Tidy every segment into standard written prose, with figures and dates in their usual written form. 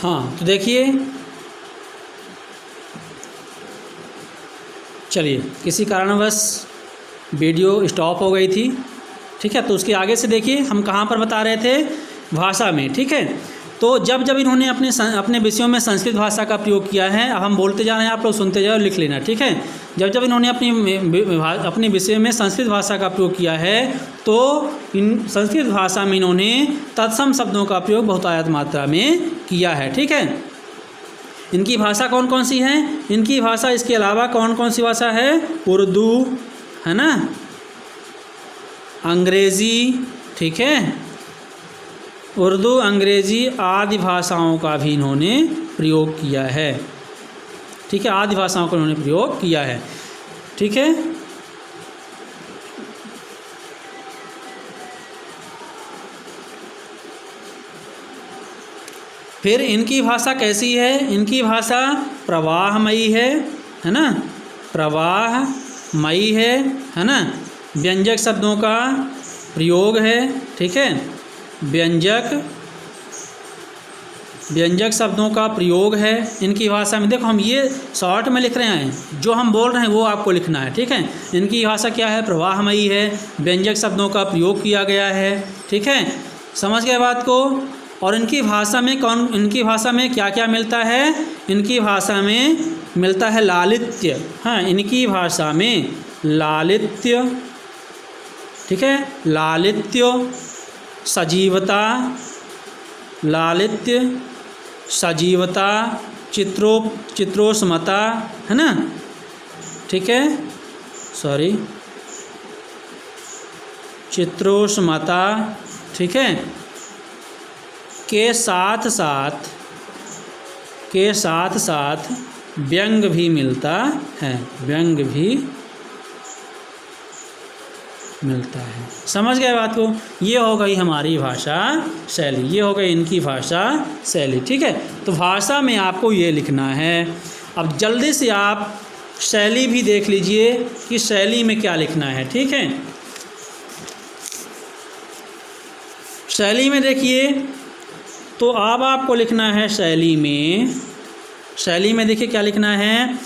हाँ, तो देखिए, चलिए किसी कारणवश वीडियो स्टॉप हो गई थी, ठीक है। तो उसके आगे से देखिए हम कहाँ पर बता रहे थे, भाषा में, ठीक है। तो जब जब इन्होंने अपने विषयों में संस्कृत भाषा का प्रयोग किया है, अब हम बोलते जा रहे हैं, आप लोग सुनते जाओ, लिख लेना, ठीक है। जब जब इन्होंने अपने विषय में संस्कृत भाषा का प्रयोग किया है, तो इन संस्कृत भाषा में इन्होंने तत्सम शब्दों का प्रयोग बहुतायत मात्रा में किया है, ठीक है। इनकी भाषा कौन कौन सी है? इनकी भाषा इसके अलावा कौन कौन सी भाषा है? उर्दू है ना, अंग्रेज़ी, ठीक है, उर्दू अंग्रेज़ी आदि भाषाओं का भी इन्होंने प्रयोग किया है, ठीक है। आदि भाषाओं का इन्होंने प्रयोग किया है, ठीक है। फिर इनकी भाषा कैसी है? इनकी भाषा प्रवाहमयी है ना, प्रवाहमयी है ना। व्यंजक शब्दों का प्रयोग है, ठीक है, व्यंजक शब्दों का प्रयोग है इनकी भाषा में। देखो हम ये शॉर्ट में लिख रहे हैं, जो हम बोल रहे हैं वो आपको लिखना है, ठीक है। इनकी भाषा क्या है? प्रवाहमयी है, व्यंजक शब्दों का प्रयोग किया गया है, ठीक है। समझ गए बात को? और इनकी भाषा में क्या क्या मिलता है? इनकी भाषा में मिलता है लालित्य, हाँ, इनकी भाषा में लालित्य, ठीक है, लालित्य, सजीवता, लालित्य, सजीवता, चित्रोष्मता, है ना, ठीक है, चित्रोष्मता, ठीक है, के साथ साथ व्यंग भी मिलता है, व्यंग भी मिलता है। समझ गए बात को? ये हो गई हमारी भाषा शैली, ये हो गई इनकी भाषा शैली, ठीक है। तो भाषा में आपको ये लिखना है। अब जल्दी से आप शैली भी देख लीजिए कि शैली में क्या लिखना है, ठीक है। शैली में देखिए, तो अब आपको लिखना है शैली में देखिए क्या लिखना है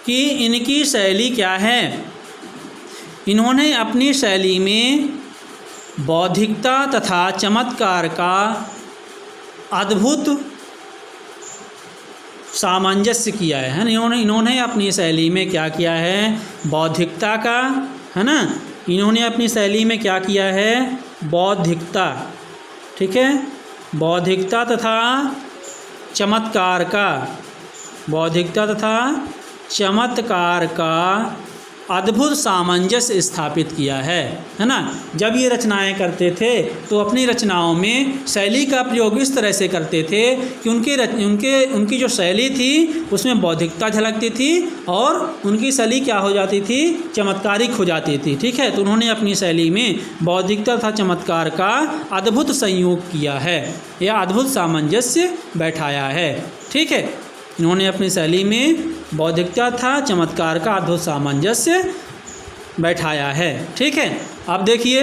कि इनकी शैली क्या है। इन्होंने अपनी शैली में बौद्धिकता तथा चमत्कार का अद्भुत सामंजस्य किया है ना। इन्होंने अपनी शैली में क्या किया है? बौद्धिकता का, है ना, इन्होंने अपनी शैली में क्या किया है? बौद्धिकता, ठीक है, बौद्धिकता तथा चमत्कार का, बौद्धिकता तथा चमत्कार का अद्भुत सामंजस्य स्थापित किया है ना। जब ये रचनाएं करते थे तो अपनी रचनाओं में शैली का प्रयोग इस तरह से करते थे कि उनकी जो शैली थी उसमें बौद्धिकता झलकती थी और उनकी शैली क्या हो जाती थी? चमत्कारिक हो जाती थी, ठीक है। तो उन्होंने अपनी शैली में बौद्धिकता तथा चमत्कार का अद्भुत संयोग किया है या अद्भुत सामंजस्य बैठाया है, ठीक है। इन्होंने अपनी शैली में बौद्धिकता था चमत्कार का अद्भुत सामंजस्य बैठाया है, ठीक है। अब देखिए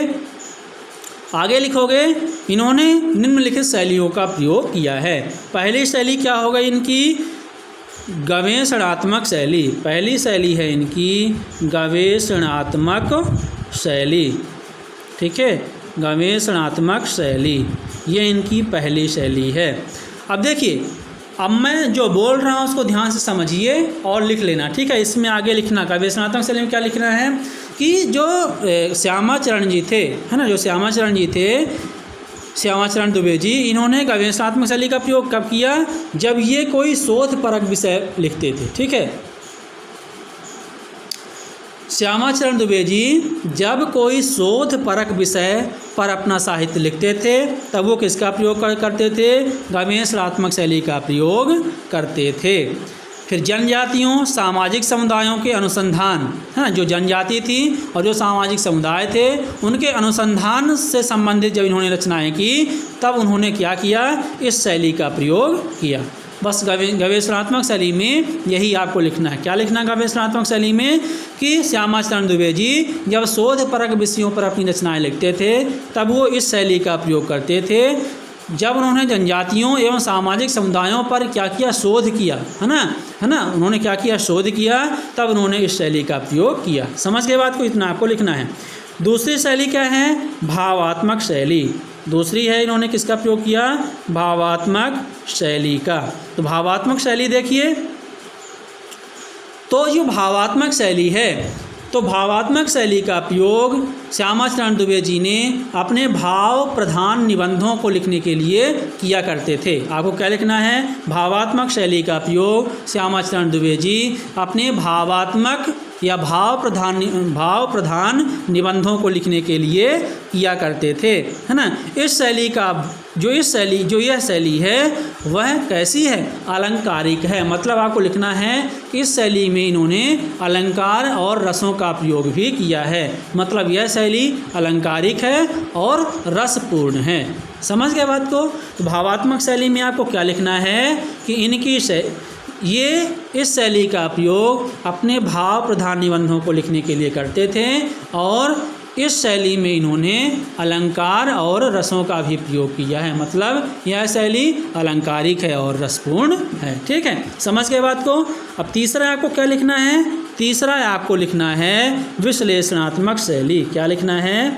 आगे लिखोगे, इन्होंने निम्नलिखित शैलियों का प्रयोग किया है। पहली शैली क्या हो गई इनकी? गवेषणात्मक शैली। पहली शैली है इनकी गवेषणात्मक शैली, ठीक है, गवेषणात्मक शैली, ये इनकी पहली शैली है। अब देखिए, अब मैं जो बोल रहा हूँ उसको ध्यान से समझिए और लिख लेना, ठीक है। इसमें आगे लिखना, गवेषणात्मक शैली में क्या लिखना है कि जो श्यामाचरण जी थे, है ना, जो श्यामाचरण जी थे, श्यामाचरण दुबे जी, इन्होंने गवेषणात्मक शैली का प्रयोग कब किया? जब ये कोई शोधपरक विषय लिखते थे, ठीक है। श्यामाचरण दुबे जी जब कोई शोधपरक विषय पर अपना साहित्य लिखते थे तब वो किसका प्रयोग करते थे? गवेषणात्मक शैली का प्रयोग करते थे। फिर जनजातियों, सामाजिक समुदायों के अनुसंधान, है ना, जो जनजाति थी और जो सामाजिक समुदाय थे उनके अनुसंधान से संबंधित जब इन्होंने रचनाएं की तब उन्होंने क्या किया? इस शैली का प्रयोग किया। बस गवेषणात्मक शैली में यही आपको लिखना है। क्या लिखना है गवेषणात्मक शैली में? कि श्यामाचरण दुबे जी जब शोधपरक विषयों पर अपनी रचनाएं लिखते थे तब वो इस शैली का प्रयोग करते थे। जब उन्होंने जनजातियों एवं सामाजिक समुदायों पर क्या किया, शोध किया, है ना, उन्होंने क्या किया, शोध किया, तब उन्होंने इस शैली का प्रयोग किया। समझ के बात को, इतना आपको लिखना है। दूसरी शैली क्या है, भावात्मक शैली। दूसरी है, इन्होंने किसका प्रयोग किया, भावात्मक शैली का। तो भावात्मक शैली देखिए, तो जो भावात्मक शैली है, तो भावात्मक शैली का प्रयोग श्यामा चरण दुबे जी ने अपने भाव प्रधान निबंधों को लिखने के लिए किया करते थे। आपको क्या लिखना है, भावात्मक शैली का प्रयोग श्यामा चरण दुबे जी अपने भावात्मक या भाव प्रधान निबंधों को लिखने के लिए किया करते थे, है ना। इस शैली का जो यह शैली है वह कैसी है, अलंकारिक है। मतलब आपको लिखना है कि इस शैली में इन्होंने अलंकार और रसों का प्रयोग भी किया है। मतलब यह शैली अलंकारिक है और रसपूर्ण है। समझ गए बात को। तो भावात्मक शैली में आपको क्या लिखना है कि इस शैली का प्रयोग अपने भाव प्रधान निबंधों को लिखने के लिए करते थे और इस शैली में इन्होंने अलंकार और रसों का भी प्रयोग किया है। मतलब यह शैली अलंकारिक है और रसपूर्ण है। ठीक है, समझ गए बात को। अब तीसरा आपको क्या लिखना है, तीसरा आपको लिखना है विश्लेषणात्मक शैली। क्या लिखना है,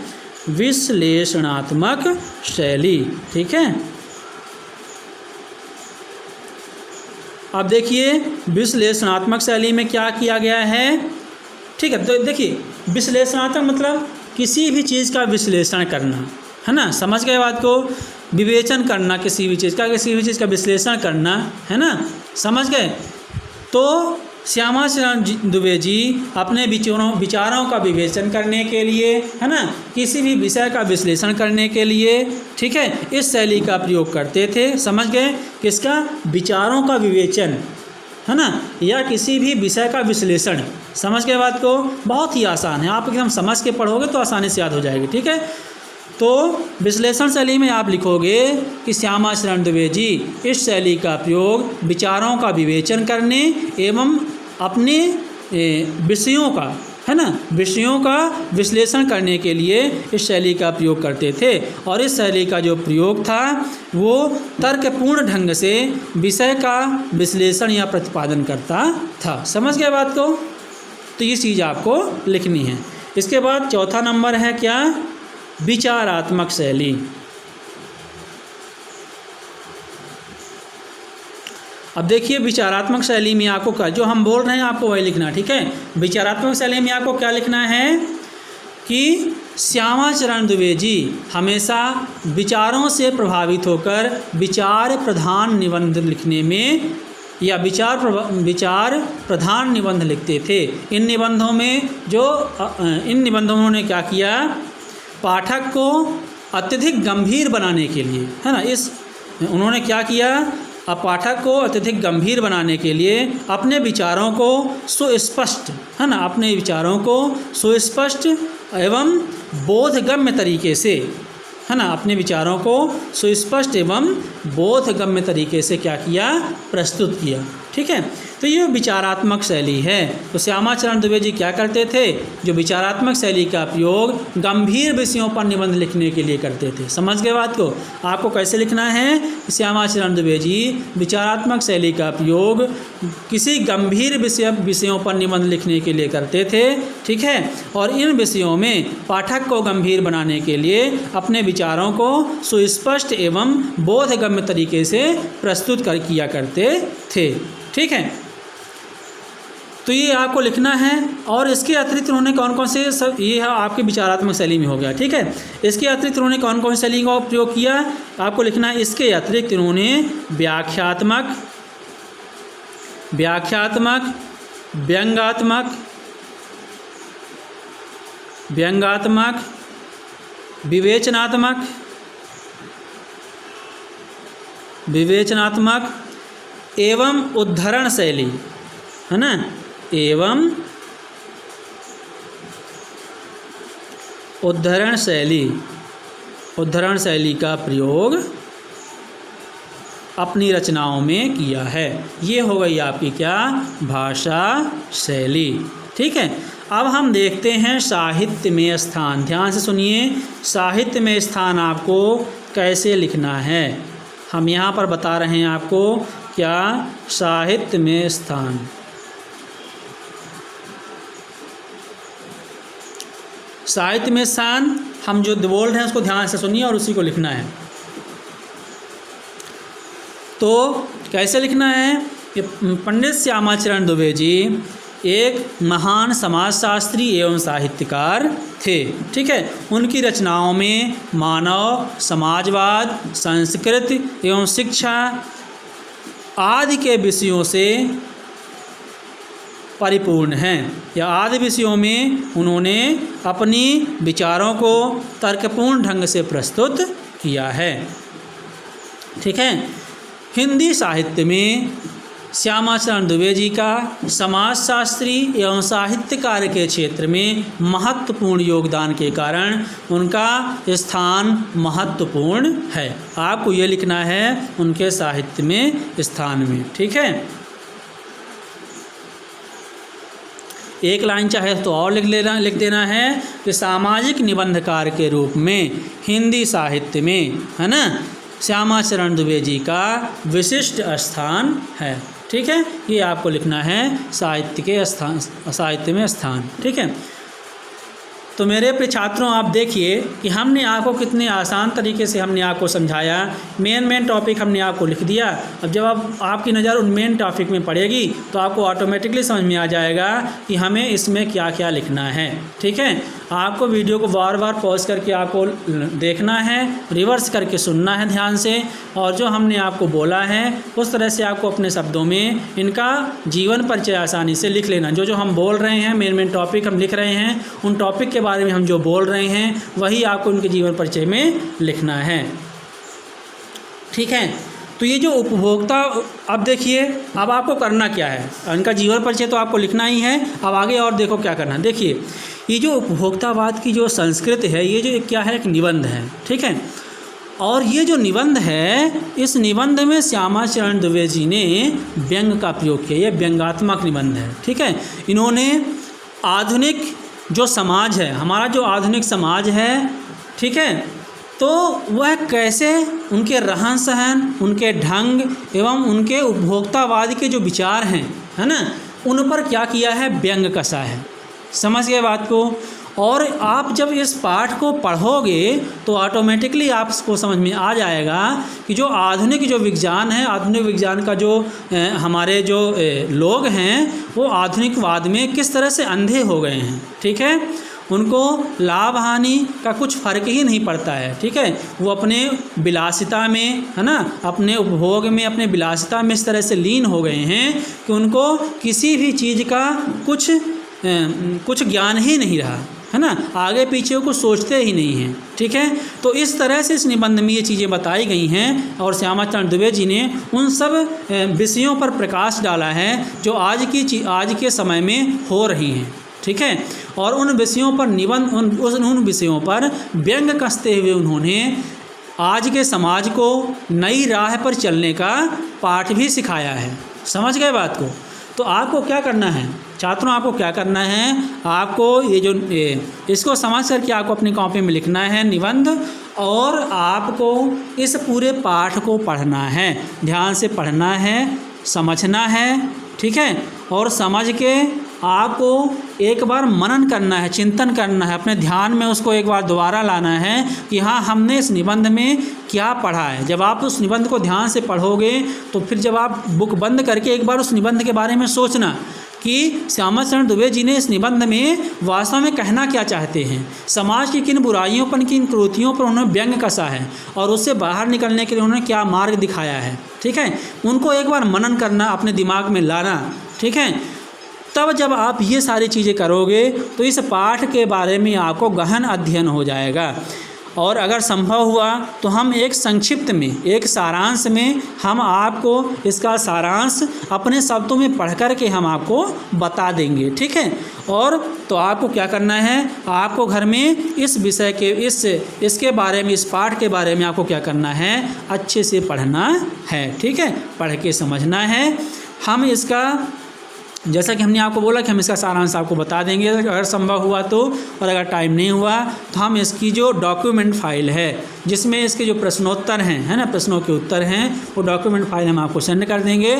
विश्लेषणात्मक शैली। ठीक है, अब देखिए विश्लेषणात्मक शैली में क्या किया गया है। ठीक है, तो देखिए विश्लेषणात्मक मतलब किसी भी चीज़ का विश्लेषण करना, है ना। समझ गए बात को, विवेचन करना, किसी भी चीज़ का विश्लेषण करना, है ना। समझ गए। तो श्यामा चरण दुबे जी अपने विचारों का विवेचन करने के लिए, है ना, किसी भी विषय का विश्लेषण करने के लिए, ठीक है, इस शैली का प्रयोग करते थे। समझ गए, किसका, विचारों का विवेचन, है ना, या किसी भी विषय का विश्लेषण। समझ गए बात को, बहुत ही आसान है, आप एकदम समझ के पढ़ोगे तो आसानी से याद हो जाएगी। ठीक है, तो विश्लेषण शैली में आप लिखोगे कि श्यामा चरण दुबे जी इस शैली का प्रयोग विचारों का विवेचन करने एवं अपने विषयों का, है ना, विषयों का विश्लेषण करने के लिए इस शैली का प्रयोग करते थे। और इस शैली का जो प्रयोग था वो तर्कपूर्ण ढंग से विषय का विश्लेषण या प्रतिपादन करता था। समझ गए बात को। तो ये चीज़ आपको लिखनी है। इसके बाद चौथा नंबर है क्या, विचारात्मक शैली। अब देखिए विचारात्मक शैली में आपको क्या, जो हम बोल रहे हैं आपको वही लिखना। ठीक है, विचारात्मक शैली में आपको क्या लिखना है कि श्यामा चरण दुबे जी हमेशा विचारों से प्रभावित होकर विचार प्रधान निबंध लिखने में या विचार प्रधान निबंध लिखते थे। इन निबंधों में उन्होंने क्या किया, पाठक को अत्यधिक गंभीर बनाने के लिए, है ना, उन्होंने क्या किया, पाठक को अत्यधिक गंभीर बनाने के लिए अपने विचारों को सुस्पष्ट, है ना, अपने विचारों को सुस्पष्ट एवं बोधगम्य तरीके से, है ना, अपने विचारों को सुस्पष्ट एवं बोधगम्य तरीके से क्या किया, प्रस्तुत किया। ठीक है, तो ये विचारात्मक शैली है। तो श्यामा चरण दुबे जी क्या करते थे, जो विचारात्मक शैली का प्रयोग गंभीर विषयों पर निबंध लिखने के लिए करते थे। समझ गए बात को। आपको कैसे लिखना है, श्यामा चरण दुबे जी विचारात्मक शैली का प्रयोग किसी गंभीर विषयों पर निबंध लिखने के लिए करते थे। ठीक है, और इन विषयों में पाठक को गंभीर बनाने के लिए अपने विचारों को सुस्पष्ट एवं बोधगम्य तरीके से प्रस्तुत किया करते थे। ठीक है, तो ये आपको लिखना है। और इसके अतिरिक्त उन्होंने कौन कौन से ये है आपके विचारात्मक शैली में हो गया। ठीक है, इसके अतिरिक्त उन्होंने कौन कौन सी शैली का प्रयोग किया आपको लिखना है। इसके अतिरिक्त उन्होंने व्याख्यात्मक, व्यंग्यात्मक, विवेचनात्मक एवं उद्धरण शैली, है ना, एवं उद्धरण शैली का प्रयोग अपनी रचनाओं में किया है। ये हो गई आपकी क्या, भाषा शैली। ठीक है, अब हम देखते हैं साहित्य में स्थान। ध्यान से सुनिए, साहित्य में स्थान आपको कैसे लिखना है। हम यहाँ पर बता रहे हैं आपको क्या, साहित्य में स्थान। साहित्य में स्थान हम जो बोल रहे हैं उसको ध्यान से सुनिए और उसी को लिखना है। तो कैसे लिखना है, कि पंडित श्यामाचरण दुबे जी एक महान समाजशास्त्री एवं साहित्यकार थे। ठीक है, उनकी रचनाओं में मानव, समाजवाद, संस्कृति एवं शिक्षा आदि के विषयों से परिपूर्ण हैं। या आदि विषयों में उन्होंने अपनी विचारों को तर्कपूर्ण ढंग से प्रस्तुत किया है। ठीक है, हिंदी साहित्य में श्यामाचरण दुबे जी का समाजशास्त्री एवं साहित्यकार के क्षेत्र में महत्वपूर्ण योगदान के कारण उनका स्थान महत्वपूर्ण है। आपको ये लिखना है उनके साहित्य में स्थान में। ठीक है, एक लाइन चाहे तो और लिख देना है कि सामाजिक निबंधकार के रूप में हिंदी साहित्य में, है ना, श्यामाचरण दुबे जी का विशिष्ट स्थान है। ठीक है, ये आपको लिखना है साहित्य में स्थान। ठीक है, तो मेरे प्रिय छात्रों, आप देखिए कि हमने आपको कितने आसान तरीके से हमने आपको समझाया। मेन टॉपिक हमने आपको लिख दिया। अब जब आपकी नज़र उन मेन टॉपिक में पड़ेगी तो आपको ऑटोमेटिकली समझ में आ जाएगा कि हमें इसमें क्या क्या लिखना है। ठीक है, आपको वीडियो को बार बार पॉज करके आपको देखना है, रिवर्स करके सुनना है ध्यान से, और जो हमने आपको बोला है उस तरह से आपको अपने शब्दों में इनका जीवन परिचय आसानी से लिख लेना। जो हम बोल रहे हैं, मेन टॉपिक हम लिख रहे हैं, उन टॉपिक के बारे में हम जो बोल रहे हैं वही आपको उनके जीवन परिचय में लिखना है। ठीक है, तो ये जो उपभोक्ता, अब देखिए अब आपको करना क्या है, उनका जीवन परिचय तो आपको लिखना ही है। अब आगे और देखो क्या करना है। देखिए ये जो उपभोक्तावाद की जो संस्कृति है, ये जो क्या है, एक निबंध है। ठीक है, और ये जो निबंध है, इस निबंध में श्यामाचरण दुबे जी ने व्यंग का प्रयोग किया। ये व्यंगात्मक निबंध है। ठीक है, इन्होंने आधुनिक जो समाज है, हमारा जो आधुनिक समाज है, ठीक है, तो वह कैसे उनके रहन सहन, उनके ढंग एवं उनके उपभोक्तावाद के जो विचार हैं, है ना, उन पर क्या किया है, व्यंग कसा है। समझ गए बात को। और आप जब इस पाठ को पढ़ोगे तो ऑटोमेटिकली आपको समझ में आ जाएगा कि जो आधुनिक जो विज्ञान है, आधुनिक विज्ञान का जो हमारे जो लोग हैं वो आधुनिकवाद में किस तरह से अंधे हो गए हैं। ठीक है, उनको लाभ हानि का कुछ फ़र्क ही नहीं पड़ता है। ठीक है, वो अपने विलासिता में, है ना, अपने उपभोग में, अपने विलासिता में इस तरह से लीन हो गए हैं कि उनको किसी भी चीज़ का कुछ ज्ञान ही नहीं रहा, है ना, आगे पीछे को सोचते ही नहीं हैं। ठीक है, तो इस तरह से इस निबंध में ये चीज़ें बताई गई हैं और श्यामाचरण दुबे जी ने उन सब विषयों पर प्रकाश डाला है जो आज के समय में हो रही हैं। ठीक है, और उन विषयों पर उन विषयों पर व्यंग कसते हुए उन्होंने आज के समाज को नई राह पर चलने का पाठ भी सिखाया है। समझ गए बात को। तो आपको क्या करना है छात्रों, आपको क्या करना है, आपको इसको समझ करके आपको अपनी कॉपी में लिखना है निबंध, और आपको इस पूरे पाठ को पढ़ना है, ध्यान से पढ़ना है, समझना है। ठीक है, और समझ के आपको एक बार मनन करना है, चिंतन करना है, अपने ध्यान में उसको एक बार दोबारा लाना है कि हाँ, हमने इस निबंध में क्या पढ़ा है। जब आप उस निबंध को ध्यान से पढ़ोगे तो फिर जब आप बुक बंद करके एक बार उस निबंध के बारे में सोचना कि श्यामाचरण दुबे जी ने इस निबंध में वास्तव में कहना क्या चाहते हैं, समाज की किन बुराइयों पर, किन कुरीतियों पर उन्होंने व्यंग कसा है और उससे बाहर निकलने के लिए उन्होंने क्या मार्ग दिखाया है। ठीक है, उनको एक बार मनन करना, अपने दिमाग में लाना। ठीक है, तब जब आप ये सारी चीज़ें करोगे तो इस पाठ के बारे में आपको गहन अध्ययन हो जाएगा। और अगर संभव हुआ तो हम एक संक्षिप्त में, एक सारांश में हम आपको इसका सारांश अपने शब्दों में पढ़ कर के हम आपको बता देंगे। ठीक है, और तो आपको क्या करना है, आपको घर में इस विषय के इसके बारे में, इस पाठ के बारे में आपको क्या करना है, अच्छे से पढ़ना है। ठीक है, पढ़ के समझना है। हम इसका जैसा कि हमने आपको बोला कि हम इसका सारांश आपको बता देंगे अगर संभव हुआ तो, और अगर टाइम नहीं हुआ तो हम इसकी जो डॉक्यूमेंट फाइल है जिसमें इसके जो प्रश्नोत्तर हैं, है ना, प्रश्नों के उत्तर हैं, वो डॉक्यूमेंट फाइल हम आपको सेंड कर देंगे,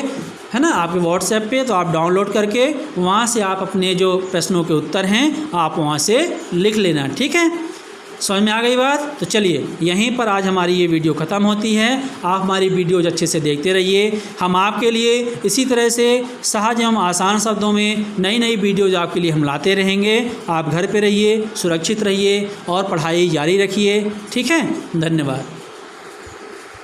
है ना, आपके व्हाट्सएप पे। तो आप डाउनलोड करके वहाँ से आप अपने जो प्रश्नों के उत्तर हैं आप वहाँ से लिख लेना, ठीक है। समझ में आ गई बात? तो चलिए यहीं पर आज हमारी ये वीडियो ख़त्म होती है। आप हमारी वीडियोज अच्छे से देखते रहिए। हम आपके लिए इसी तरह से सहज एवं आसान शब्दों में नई नई वीडियोज आपके लिए हम लाते रहेंगे। आप घर पे रहिए, सुरक्षित रहिए और पढ़ाई जारी रखिए, ठीक है। धन्यवाद।